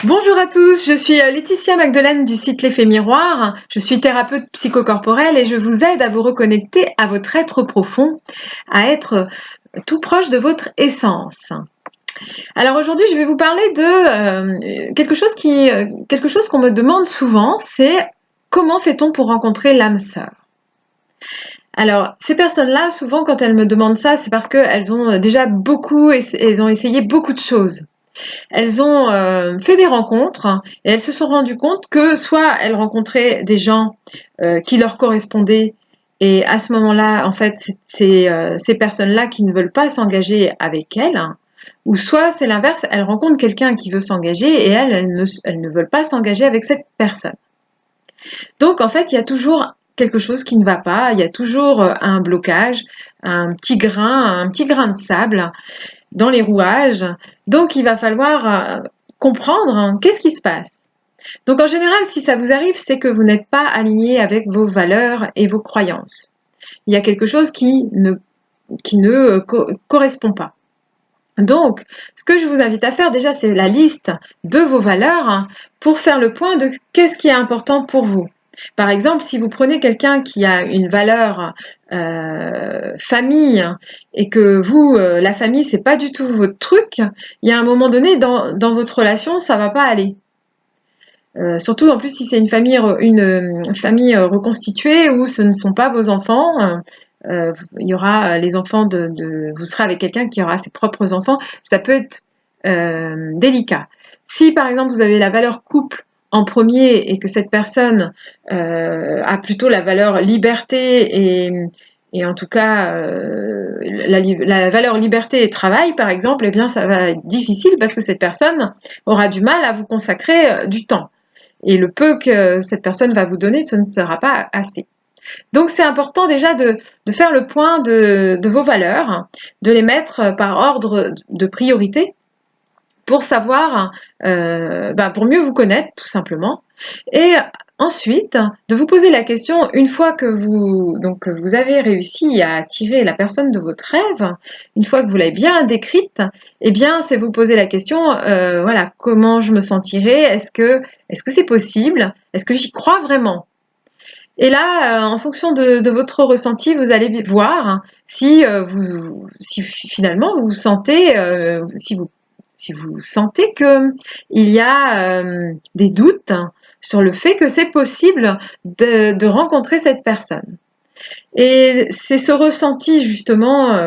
Bonjour à tous, je suis Laetitia Magdelaine du site L'Effet Miroir. Je suis thérapeute psychocorporelle et je vous aide à vous reconnecter à votre être profond, à être tout proche de votre essence. Alors aujourd'hui, je vais vous parler de quelque chose qu'on me demande souvent, c'est comment fait-on pour rencontrer l'âme sœur? Alors, ces personnes-là, souvent, quand elles me demandent ça, c'est parce qu'elles ont déjà elles ont essayé beaucoup de choses. Elles ont fait des rencontres et elles se sont rendues compte que soit elles rencontraient des gens qui leur correspondaient et à ce moment-là, en fait, c'est ces personnes-là qui ne veulent pas s'engager avec elles, ou soit c'est l'inverse, elles rencontrent quelqu'un qui veut s'engager et elles ne veulent pas s'engager avec cette personne. Donc en fait, il y a toujours quelque chose qui ne va pas, il y a toujours un blocage, un petit grain de sable dans les rouages. Donc, il va falloir comprendre qu'est-ce qui se passe. Donc, en général, si ça vous arrive, c'est que vous n'êtes pas aligné avec vos valeurs et vos croyances. Il y a quelque chose qui ne correspond pas. Donc, ce que je vous invite à faire déjà, c'est la liste de vos valeurs pour faire le point de qu'est-ce qui est important pour vous. Par exemple, si vous prenez quelqu'un qui a une valeur famille et que vous, la famille, c'est pas du tout votre truc, il y a un moment donné dans votre relation, ça va pas aller. Surtout en plus si c'est une famille reconstituée où ce ne sont pas vos enfants. Il y aura les enfants vous serez avec quelqu'un qui aura ses propres enfants. Ça peut être délicat. Si par exemple vous avez la valeur couple en premier et que cette personne a plutôt la valeur liberté et en tout cas la valeur liberté et travail par exemple, eh bien ça va être difficile parce que cette personne aura du mal à vous consacrer du temps. Et le peu que cette personne va vous donner, ce ne sera pas assez. Donc c'est important déjà de faire le point de vos valeurs, de les mettre par ordre de priorité pour savoir, pour mieux vous connaître tout simplement. Et ensuite, de vous poser la question, une fois que vous avez réussi à attirer la personne de votre rêve, une fois que vous l'avez bien décrite, eh bien, c'est vous poser la question, voilà, comment je me sentirais? Est-ce que c'est possible? Est-ce que j'y crois vraiment? Et là, en fonction de votre ressenti, vous allez voir si finalement vous sentez, si vous sentez que il y a des doutes sur le fait que c'est possible de rencontrer cette personne. Et c'est ce ressenti justement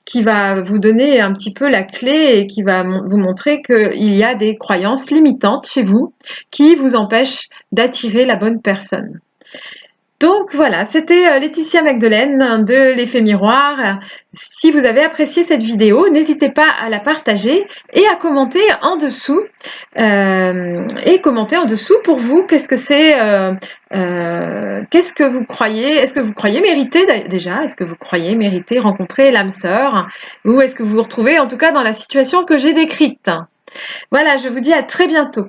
qui va vous donner un petit peu la clé et qui va vous montrer qu'il y a des croyances limitantes chez vous qui vous empêchent d'attirer la bonne personne. Donc voilà, c'était Laetitia Magdelaine de l'Effet Miroir. Si vous avez apprécié cette vidéo, n'hésitez pas à la partager et à commenter en dessous. Pour vous, qu'est-ce que c'est, qu'est-ce que vous croyez, est-ce que vous croyez mériter déjà, est-ce que vous croyez mériter rencontrer l'âme sœur, ou est-ce que vous vous retrouvez en tout cas dans la situation que j'ai décrite? Voilà, je vous dis à très bientôt.